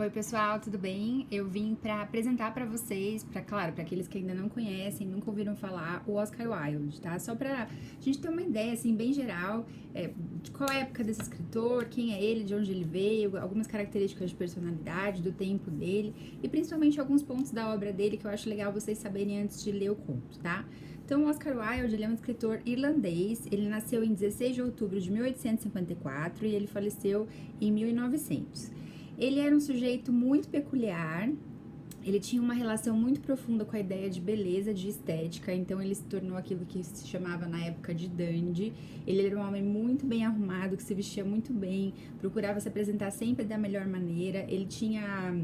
Oi, pessoal, tudo bem? Eu vim para apresentar para vocês, para aqueles que ainda não conhecem, nunca ouviram falar, o Oscar Wilde, tá? Só para a gente ter uma ideia, assim, bem geral, de qual é a época desse escritor, quem é ele, de onde ele veio, algumas características de personalidade, do tempo dele e principalmente alguns pontos da obra dele que eu acho legal vocês saberem antes de ler o conto, tá? Então, o Oscar Wilde, ele é um escritor irlandês, ele nasceu em 16 de outubro de 1854 e ele faleceu em 1900. Ele era um sujeito muito peculiar, ele tinha uma relação muito profunda com a ideia de beleza, de estética, então ele se tornou aquilo que se chamava na época de dandy. Ele era um homem muito bem arrumado, que se vestia muito bem, procurava se apresentar sempre da melhor maneira. Ele tinha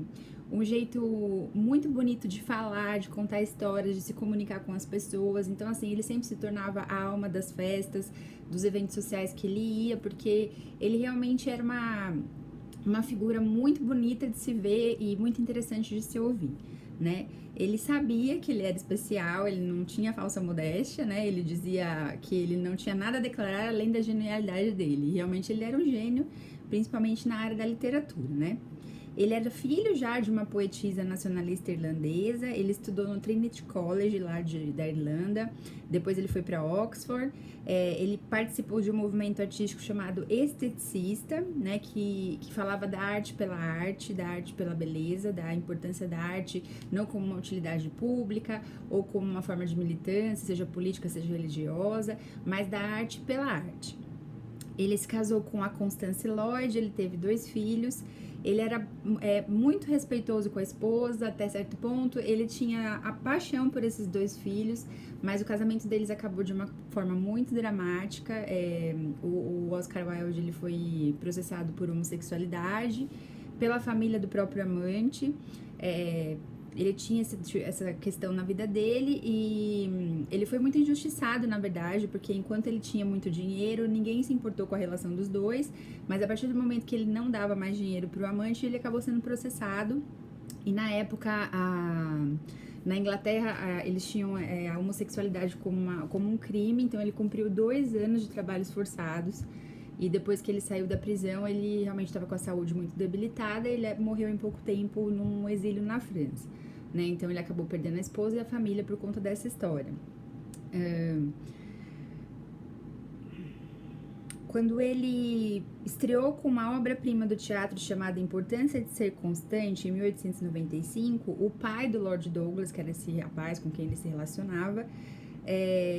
um jeito muito bonito de falar, de contar histórias, de se comunicar com as pessoas. Então, assim, ele sempre se tornava a alma das festas, dos eventos sociais que ele ia, porque ele realmente era uma figura muito bonita de se ver e muito interessante de se ouvir, né? Ele sabia que ele era especial, ele não tinha falsa modéstia, né? Ele dizia que ele não tinha nada a declarar além da genialidade dele. E realmente ele era um gênio, principalmente na área da literatura, né? Ele era filho já de uma poetisa nacionalista irlandesa, ele estudou no Trinity College lá da Irlanda, depois ele foi para Oxford, ele participou de um movimento artístico chamado esteticista, né, que falava da arte pela beleza, da importância da arte não como uma utilidade pública ou como uma forma de militância, seja política, seja religiosa, mas da arte pela arte. Ele se casou com a Constance Lloyd, ele teve 2 filhos, ele era muito respeitoso com a esposa até certo ponto, ele tinha a paixão por esses 2 filhos, mas o casamento deles acabou de uma forma muito dramática. O Oscar Wilde ele foi processado por homossexualidade, pela família do próprio amante, ele tinha essa questão na vida dele e ele foi muito injustiçado, na verdade, porque enquanto ele tinha muito dinheiro, ninguém se importou com a relação dos dois, mas a partir do momento que ele não dava mais dinheiro para o amante, ele acabou sendo processado. E na época, na Inglaterra, eles tinham a homossexualidade como um crime, então ele cumpriu 2 anos de trabalhos forçados. E depois que ele saiu da prisão, ele realmente estava com a saúde muito debilitada e ele morreu em pouco tempo num exílio na França, né? Então ele acabou perdendo a esposa e a família por conta dessa história. Quando ele estreou com uma obra-prima do teatro chamada Importância de Ser Constante, em 1895, o pai do Lord Douglas, que era esse rapaz com quem ele se relacionava,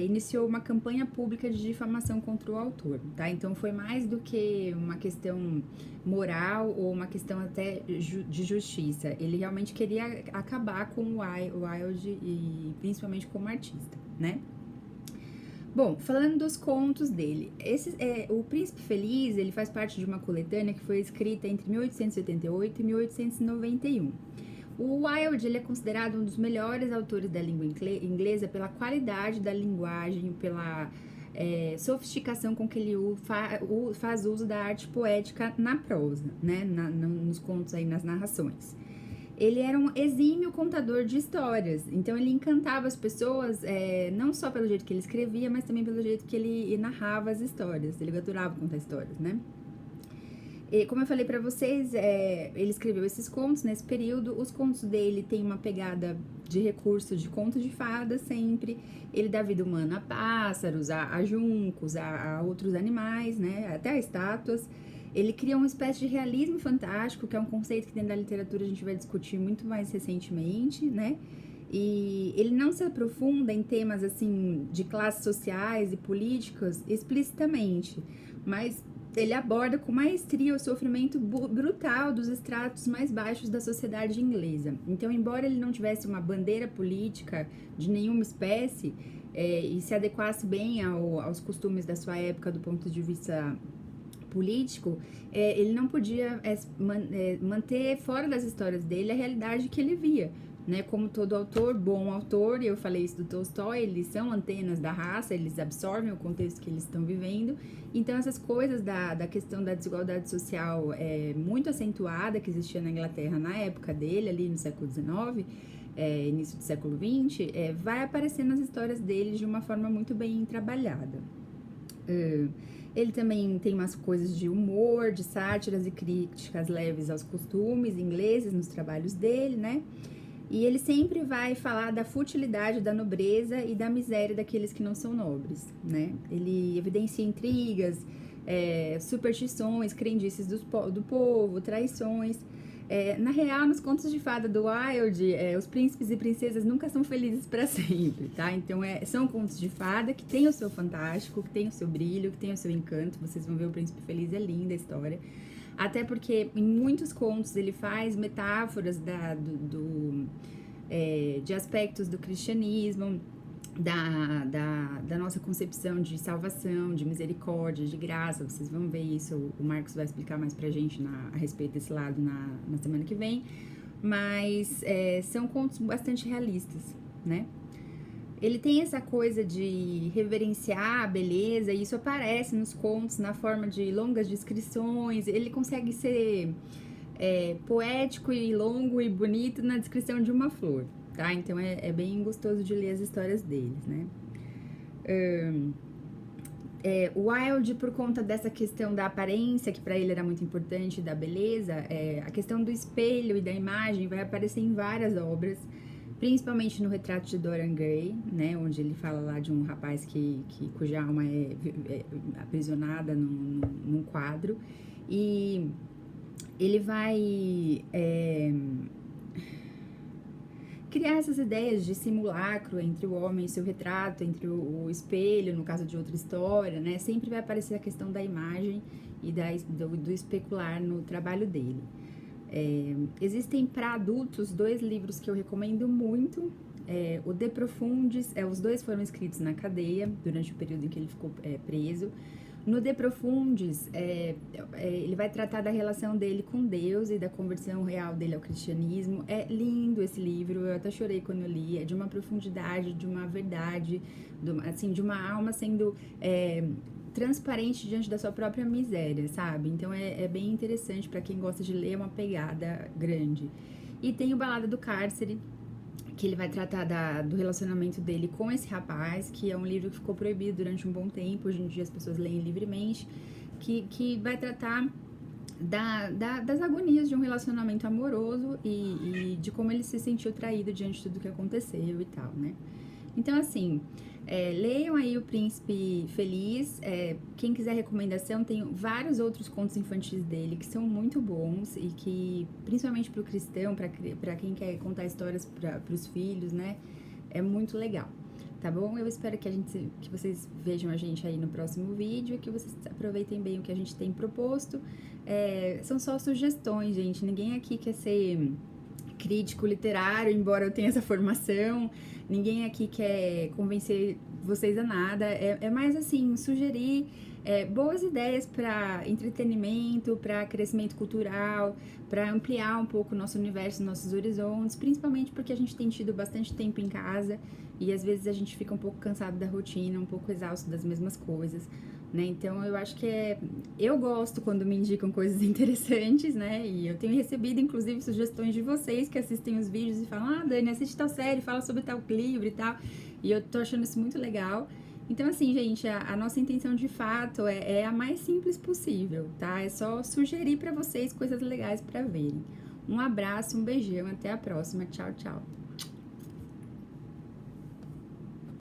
iniciou uma campanha pública de difamação contra o autor, tá? Então foi mais do que uma questão moral ou uma questão até de justiça. Ele realmente queria acabar com o Wilde e principalmente como artista, né? Bom, falando dos contos dele, o Príncipe Feliz, ele faz parte de uma coletânea que foi escrita entre 1888 e 1891. O Wilde ele é considerado um dos melhores autores da língua inglesa pela qualidade da linguagem, pela sofisticação com que ele faz uso da arte poética na prosa, né, nos contos aí, nas narrações. Ele era um exímio contador de histórias, então ele encantava as pessoas, não só pelo jeito que ele escrevia, mas também pelo jeito que ele narrava as histórias, ele adorava contar histórias, né? E, como eu falei pra vocês, ele escreveu esses contos nesse período. Os contos dele têm uma pegada de recurso de contos de fadas sempre. Ele dá vida humana a pássaros, a juncos, a outros animais, né? Até a estátuas. Ele cria uma espécie de realismo fantástico, que é um conceito que dentro da literatura a gente vai discutir muito mais recentemente, né? E ele não se aprofunda em temas assim de classes sociais e políticas explicitamente, mas ele aborda com maestria o sofrimento brutal dos estratos mais baixos da sociedade inglesa. Então, embora ele não tivesse uma bandeira política de nenhuma espécie e se adequasse bem aos costumes da sua época do ponto de vista político, ele não podia manter fora das histórias dele a realidade que ele via, né? Como todo autor, bom autor, e eu falei isso do Tolstói, eles são antenas da raça, eles absorvem o contexto que eles estão vivendo. Então essas coisas da questão da desigualdade social muito acentuada que existia na Inglaterra na época dele, ali no século XIX, início do século XX, vai aparecer nas histórias dele de uma forma muito bem trabalhada. Ele também tem umas coisas de humor, de sátiras e críticas leves aos costumes ingleses nos trabalhos dele, né? E ele sempre vai falar da futilidade da nobreza e da miséria daqueles que não são nobres, né? Ele evidencia intrigas, superstições, crendices do povo, traições. Na real, nos contos de fada do Wilde, os príncipes e princesas nunca são felizes para sempre, tá? Então, são contos de fada que tem o seu fantástico, que tem o seu brilho, que tem o seu encanto. Vocês vão ver o Príncipe Feliz, é linda a história. Até porque em muitos contos ele faz metáforas de aspectos do cristianismo, da nossa concepção de salvação, de misericórdia, de graça. Vocês vão ver isso, o Marcos vai explicar mais pra gente a respeito desse lado na semana que vem. Mas são contos bastante realistas, né? Ele tem essa coisa de reverenciar a beleza, e isso aparece nos contos na forma de longas descrições. Ele consegue ser poético e longo e bonito na descrição de uma flor, tá? Então é bem gostoso de ler as histórias deles, né? O Wilde, por conta dessa questão da aparência, que para ele era muito importante, da beleza, a questão do espelho e da imagem vai aparecer em várias obras, principalmente no Retrato de Dorian Gray, né, onde ele fala lá de um rapaz cuja alma é aprisionada num quadro, e ele vai criar essas ideias de simulacro entre o homem e seu retrato, entre o espelho, no caso de outra história, né, sempre vai aparecer a questão da imagem e do especular no trabalho dele. Existem para adultos 2 livros que eu recomendo muito. O De Profundis, os 2 foram escritos na cadeia durante o período em que ele ficou preso. No De Profundis, ele vai tratar da relação dele com Deus e da conversão real dele ao cristianismo. É lindo esse livro, eu até chorei quando eu li. É de uma profundidade, de uma verdade, de uma alma sendo transparente diante da sua própria miséria, sabe? Então é bem interessante para quem gosta de ler, uma pegada grande. E tem o Balada do Cárcere, que ele vai tratar do relacionamento dele com esse rapaz, que é um livro que ficou proibido durante um bom tempo, hoje em dia as pessoas leem livremente, que vai tratar das agonias de um relacionamento amoroso e de como ele se sentiu traído diante de tudo que aconteceu e tal, né? Então, assim, leiam aí O Príncipe Feliz. Quem quiser recomendação, tem vários outros contos infantis dele que são muito bons e que, principalmente para o cristão, para quem quer contar histórias para os filhos, né, é muito legal, tá bom? Eu espero que vocês vejam a gente aí no próximo vídeo e que vocês aproveitem bem o que a gente tem proposto. São só sugestões, gente. Ninguém aqui quer ser crítico literário, embora eu tenha essa formação. Ninguém aqui quer convencer vocês a nada. É mais assim, sugerir boas ideias para entretenimento, para crescimento cultural, para ampliar um pouco o nosso universo, nossos horizontes, principalmente porque a gente tem tido bastante tempo em casa e às vezes a gente fica um pouco cansado da rotina, um pouco exausto das mesmas coisas, né? Então eu acho que eu gosto quando me indicam coisas interessantes, né? E eu tenho recebido inclusive sugestões de vocês que assistem os vídeos e falam: Dani, assiste tal série, fala sobre tal livro e tal. E eu tô achando isso muito legal. Então, assim, gente, a nossa intenção de fato é a mais simples possível, tá? É só sugerir para vocês coisas legais para verem. Um abraço, um beijão, até a próxima. Tchau, tchau.